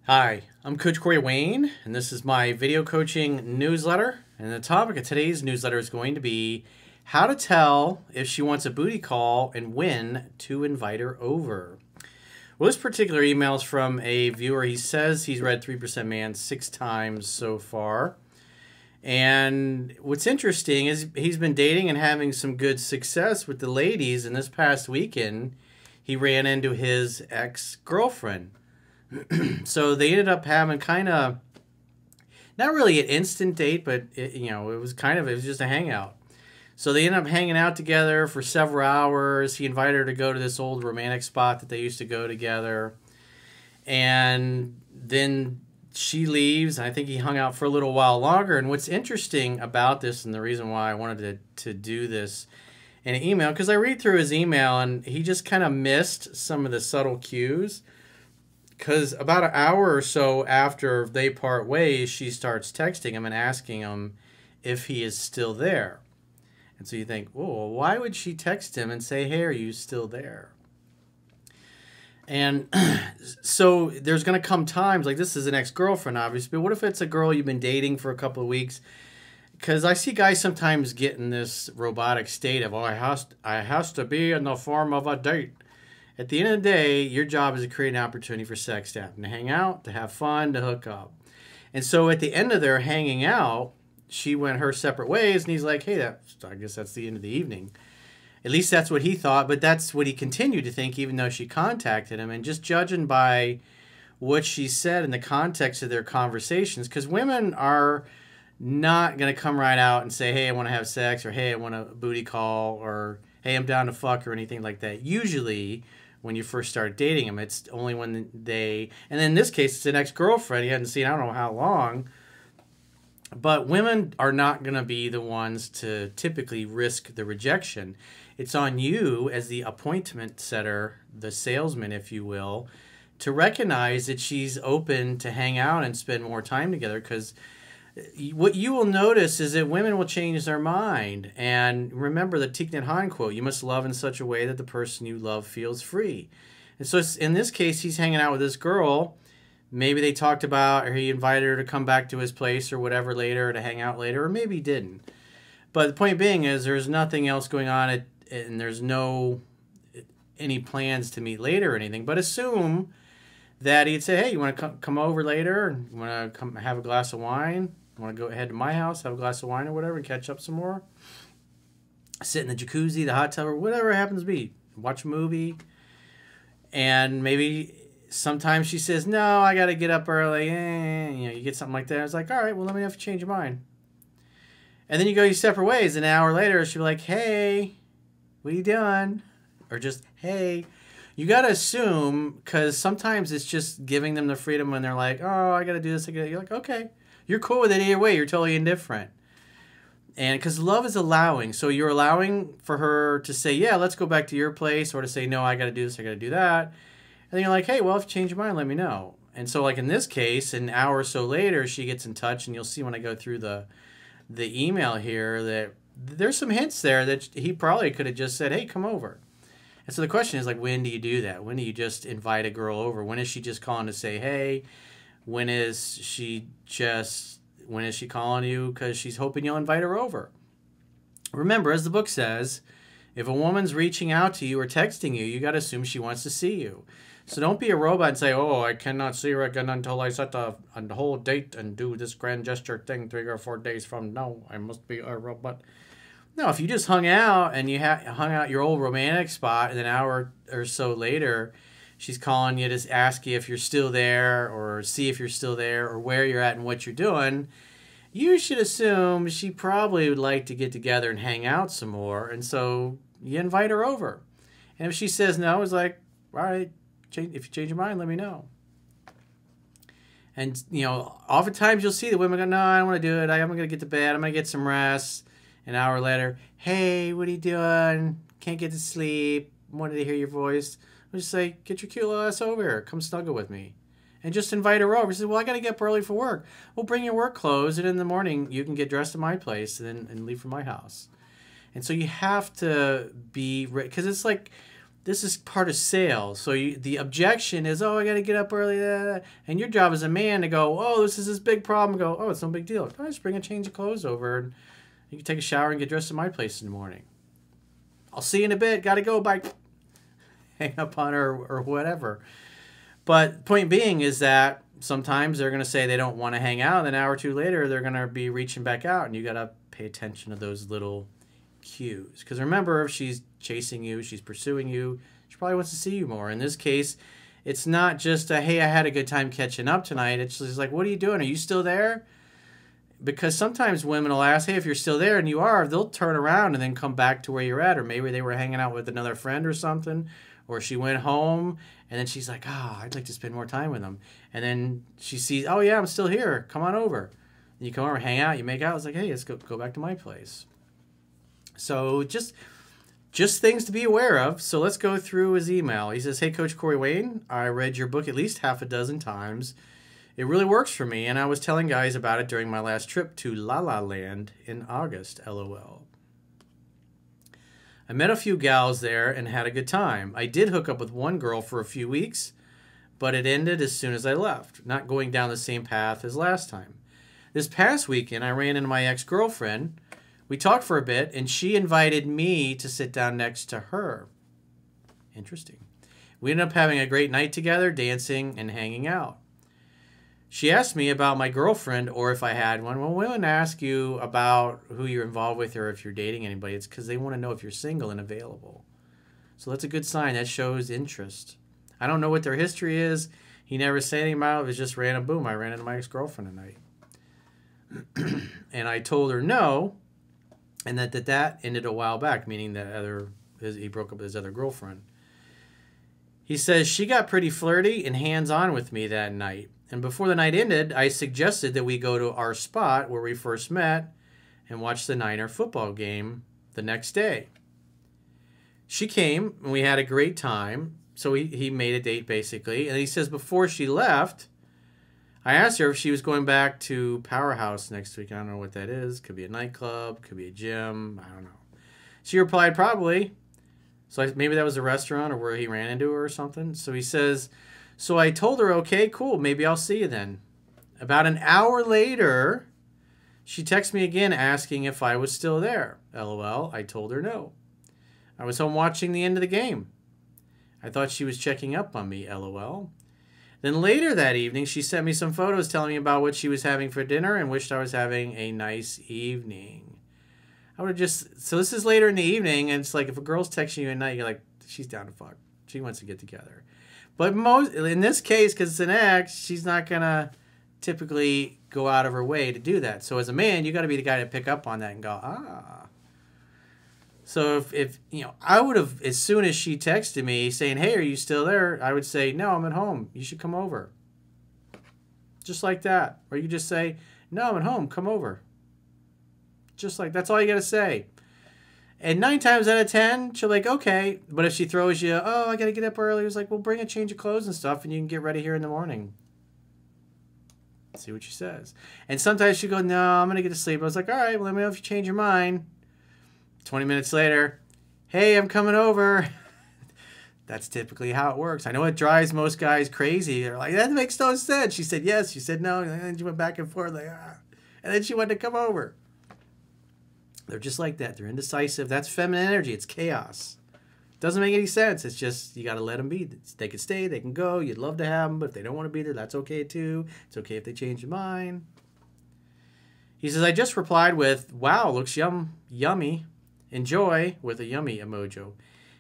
Hi, I'm Coach Corey Wayne, and this is my video coaching newsletter. And the topic of today's newsletter is going to be how to tell if she wants a booty call and when to invite her over. Well, this particular email is from a viewer. He says he's read 3% Man 6 times so far. And what's interesting is he's been dating and having some good success with the ladies. And this past weekend, he ran into his ex-girlfriend. So they ended up having kind of, not really an instant date, but it was just a hangout. So they ended up hanging out together for several hours. He invited her to go to this old romantic spot that they used to go together. And then she leaves. I think he hung out for a little while longer. And what's interesting about this, and the reason why I wanted to do this in an email, because I read through his email and he just kind of missed some of the subtle cues. Because about an hour or so after they part ways, she starts texting him and asking him if he is still there. And so you think, well, why would she text him and say, hey, are you still there? And so there's going to come times, like this is an ex-girlfriend, obviously, but what if it's a girl you've been dating for a couple of weeks? Because I see guys sometimes get in this robotic state of, oh, I has to be in the form of a date. At the end of the day, your job is to create an opportunity for sex to happen, to hang out, to have fun, to hook up. And so at the end of their hanging out, she went her separate ways, and he's like, hey, I guess that's the end of the evening. At least that's what he thought, but that's what he continued to think, even though she contacted him. And just judging by what she said in the context of their conversations, because women are not going to come right out and say, hey, I want to have sex, or hey, I want a booty call, or hey, I'm down to fuck, or anything like that. Usually, when you first start dating them, it's only when they, and in this case, it's an ex-girlfriend he hadn't seen I don't know how long. But women are not going to be the ones to typically risk the rejection. It's on you as the appointment setter, the salesman, if you will, to recognize that she's open to hang out and spend more time together. Because what you will notice is that women will change their mind. And remember the Thich Nhat Hanh quote, you must love in such a way that the person you love feels free. And so in this case, he's hanging out with this girl. Maybe they talked about, or he invited her to come back to his place or whatever later, or to hang out later, or maybe he didn't. But the point being is there's nothing else going on, and there's any plans to meet later or anything. But assume that he'd say, hey, you want to come over later? You want to come have a glass of wine? You want to go ahead to my house, have a glass of wine or whatever, and catch up some more? Sit in the jacuzzi, the hot tub, or whatever it happens to be. Watch a movie. And maybe sometimes she says, no, I got to get up early. You get something like that. It's like, all right, well, let me know if you change your mind. And then you go your separate ways. An hour later, she'll be like, hey, what are you doing? Or just, hey. You got to assume, because sometimes it's just giving them the freedom when they're like, oh, I got to do this. You're like, okay. You're cool with it either way. You're totally indifferent. And because love is allowing. So you're allowing for her to say, yeah, let's go back to your place. Or to say, no, I got to do this. I got to do that. And then you're like, hey, well, if you change your mind, let me know. And so like in this case, an hour or so later, she gets in touch. And you'll see when I go through the email here that there's some hints there that he probably could have just said, hey, come over. And so the question is, like, when do you do that? When do you just invite a girl over? When is she just calling to say, hey? When is she calling you because she's hoping you'll invite her over? Remember, as the book says, if a woman's reaching out to you or texting you, you got to assume she wants to see you. So don't be a robot and say, oh, I cannot see her again until I set a whole date and do this grand gesture thing 3 or 4 days from now. I must be a robot. No, if you just hung out and you hung out your old romantic spot, and an hour or so later, she's calling you to ask you if you're still there, or see if you're still there, or where you're at and what you're doing, you should assume she probably would like to get together and hang out some more, and so you invite her over. And if she says no, it's like, all right, if you change your mind, let me know. And, oftentimes you'll see the women go, no, I don't want to do it. I'm going to get to bed. I'm going to get some rest. An hour later, hey, what are you doing? Can't get to sleep. Wanted to hear your voice. I'll just say, get your cute little ass over here. Come snuggle with me. And just invite her over. She says, well, I got to get up early for work. Well, bring your work clothes, and in the morning you can get dressed at my place and leave from my house. And so you have to be, because it's like this is part of sales. So the objection is, oh, I got to get up early. And your job as a man to go, oh, this is this big problem. Go, oh, it's no big deal. I just bring a change of clothes over and you can take a shower and get dressed in my place in the morning. I'll see you in a bit. Got to go. Bye. Hang up on her or whatever. But point being is that sometimes they're going to say they don't want to hang out. And an hour or two later, they're going to be reaching back out. And you got to pay attention to those little cues. Because remember, if she's chasing you, she's pursuing you, she probably wants to see you more. In this case, it's not just a, hey, I had a good time catching up tonight. It's just like, what are you doing? Are you still there? Because sometimes women will ask, hey, if you're still there, and you are, they'll turn around and then come back to where you're at. Or maybe they were hanging out with another friend or something. Or she went home, and then she's like, oh, I'd like to spend more time with them. And then she sees, oh, yeah, I'm still here. Come on over. And you come over, hang out, you make out. It's like, hey, let's go back to my place. So just things to be aware of. So let's go through his email. He says, hey, Coach Corey Wayne, I read your book at least half a dozen times. It really works for me, and I was telling guys about it during my last trip to La La Land in August, LOL. I met a few gals there and had a good time. I did hook up with one girl for a few weeks, but it ended as soon as I left, not going down the same path as last time. This past weekend, I ran into my ex-girlfriend. We talked for a bit, and she invited me to sit down next to her. Interesting. We ended up having a great night together, dancing and hanging out. She asked me about my girlfriend or if I had one. Well, women ask you about who you're involved with or if you're dating anybody. It's because they want to know if you're single and available. So that's a good sign. That shows interest. I don't know what their history is. He never said anything about it. It was just random. Boom, I ran into my ex-girlfriend tonight. And I told her no. And that ended a while back, meaning that he broke up with his other girlfriend. He says, she got pretty flirty and hands-on with me that night. And before the night ended, I suggested that we go to our spot where we first met and watch the Niner football game the next day. She came, and we had a great time. So he made a date, basically. And he says before she left, I asked her if she was going back to Powerhouse next week. I don't know what that is. Could be a nightclub. Could be a gym. I don't know. She replied, probably. So maybe that was a restaurant or where he ran into her or something. So he says, so I told her, okay, cool. Maybe I'll see you then. About an hour later, she texted me again asking if I was still there. LOL. I told her no. I was home watching the end of the game. I thought she was checking up on me. LOL. Then later that evening, she sent me some photos telling me about what she was having for dinner and wished I was having a nice evening. I would have just... So this is later in the evening, and it's like if a girl's texting you at night, you're like, she's down to fuck. She wants to get together. But in this case, because it's an ex, she's not going to typically go out of her way to do that. So as a man, you got to be the guy to pick up on that and go, ah. So if you know, I would have, as soon as she texted me saying, hey, are you still there? I would say, no, I'm at home. You should come over. Just like that. Or you just say, no, I'm at home. Come over. Just like, that's all you got to say. And 9 times out of 10, she'll like, okay. But if she throws you, oh, I got to get up early. It's like, well, bring a change of clothes and stuff and you can get ready here in the morning. See what she says. And sometimes she'll go, no, I'm going to get to sleep. I was like, all right, well, let me know if you change your mind. 20 minutes later, hey, I'm coming over. That's typically how it works. I know it drives most guys crazy. They're like, that makes no sense. She said yes. She said no. And then she went back and forth like, ah. And then she wanted to come over. They're just like that. They're indecisive. That's feminine energy. It's chaos. Doesn't make any sense. It's just, you got to let them be. They can stay. They can go. You'd love to have them. But if they don't want to be there, that's okay too. It's okay if they change their mind. He says, I just replied with, wow, looks yummy. Enjoy, with a yummy emoji.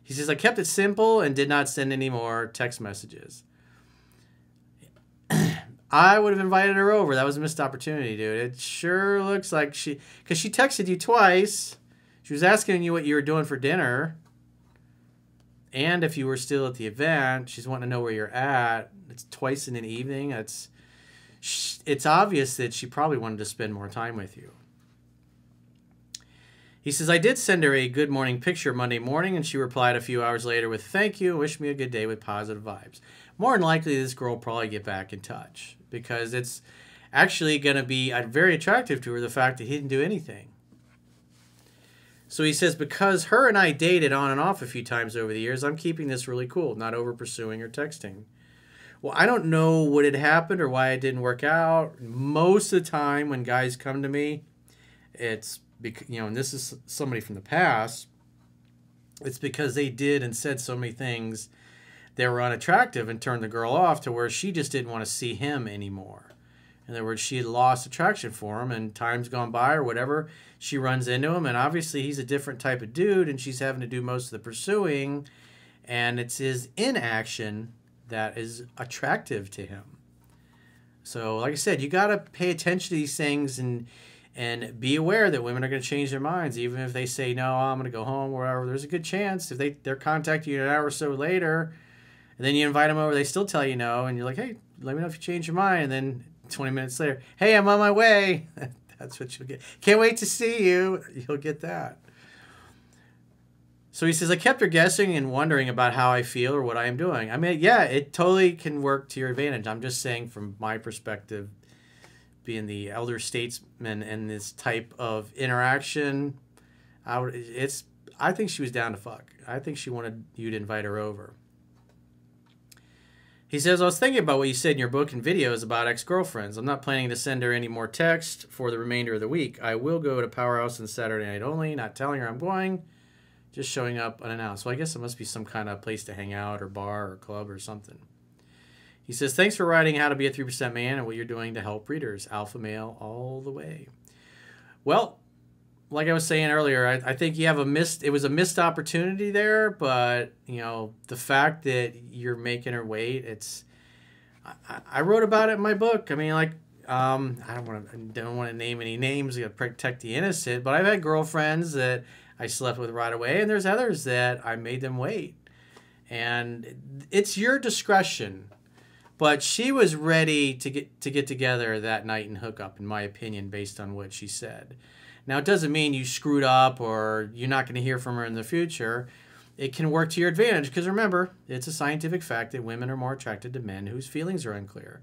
He says, I kept it simple and did not send any more text messages. I would have invited her over. That was a missed opportunity, dude. It sure looks like because she texted you twice. She was asking you what you were doing for dinner. And if you were still at the event. She's wanting to know where you're at. It's twice in an evening. It's obvious that she probably wanted to spend more time with you. He says, I did send her a good morning picture Monday morning, and she replied a few hours later with, thank you, wish me a good day with positive vibes. More than likely, this girl will probably get back in touch because it's actually going to be very attractive to her, the fact that he didn't do anything. So he says, because her and I dated on and off a few times over the years, I'm keeping this really cool, not over pursuing or texting. Well, I don't know what had happened or why it didn't work out. Most of the time when guys come to me, it's because, and this is somebody from the past, it's because they did and said so many things that were unattractive and turned the girl off to where she just didn't want to see him anymore. In other words, she had lost attraction for him, and time's gone by or whatever, she runs into him, and obviously he's a different type of dude, and she's having to do most of the pursuing, and it's his inaction that is attractive to him. So, like I said, you got to pay attention to these things and be aware that women are going to change their minds, even if they say, no, I'm going to go home, or whatever. There's a good chance if they're contacting you an hour or so later, and then you invite them over, they still tell you no, and you're like, hey, let me know if you change your mind, and then 20 minutes later, hey, I'm on my way. That's what you'll get. Can't wait to see you. You'll get that. So he says, I kept her guessing and wondering about how I feel or what I am doing. I mean, yeah, it totally can work to your advantage. I'm just saying from my perspective, being the elder statesman in this type of interaction, I think she was down to fuck. I think she wanted you to invite her over. He says, I was thinking about what you said in your book and videos about ex-girlfriends. I'm not planning to send her any more text for the remainder of the week. I will go to Powerhouse on Saturday night only, not telling her I'm going, just showing up unannounced. So I guess it must be some kind of place to hang out or bar or club or something. He says, thanks for writing How to Be a 3% Man and what you're doing to help readers. Alpha male all the way. Well, like I was saying earlier, I think you have it was a missed opportunity there, but the fact that you're making her wait, I wrote about it in my book. I mean, like, I don't want to name any names to protect the innocent, but I've had girlfriends that I slept with right away, and there's others that I made them wait. And it's your discretion. But she was ready to get together that night and hook up, in my opinion, based on what she said. Now, it doesn't mean you screwed up or you're not going to hear from her in the future. It can work to your advantage because, remember, it's a scientific fact that women are more attracted to men whose feelings are unclear.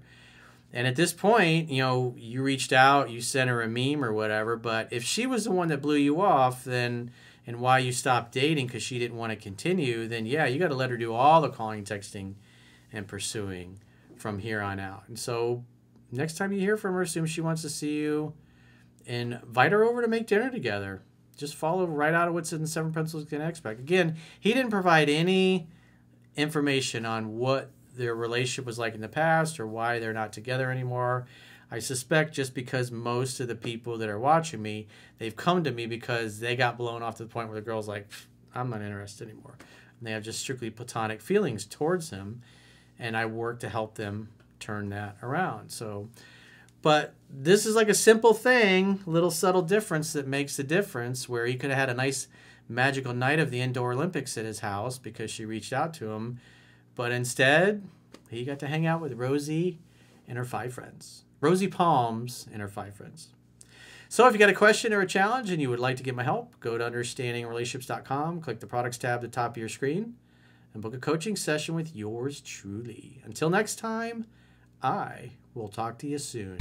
And at this point, you reached out, you sent her a meme or whatever, but if she was the one that blew you off, then and why you stopped dating because she didn't want to continue, then, yeah, you got to let her do all the calling, texting, and pursuing from here on out. And so next time you hear from her, assume she wants to see you, invite her over to make dinner together. Just follow right out of what's in 7 Pencils Can Expect. Again, he didn't provide any information on what their relationship was like in the past or why they're not together anymore. I suspect just because most of the people that are watching me, they've come to me because they got blown off to the point where the girl's like, I'm not interested anymore. And they have just strictly platonic feelings towards him, and I work to help them turn that around. So, but this is like a simple thing, little subtle difference that makes the difference, where he could have had a nice magical night of the indoor Olympics at his house because she reached out to him. But instead, he got to hang out with Rosie and her 5 friends. Rosie Palms and her 5 friends. So if you got a question or a challenge and you would like to get my help, go to understandingrelationships.com, click the products tab at the top of your screen, and book a coaching session with yours truly. Until next time, I will talk to you soon.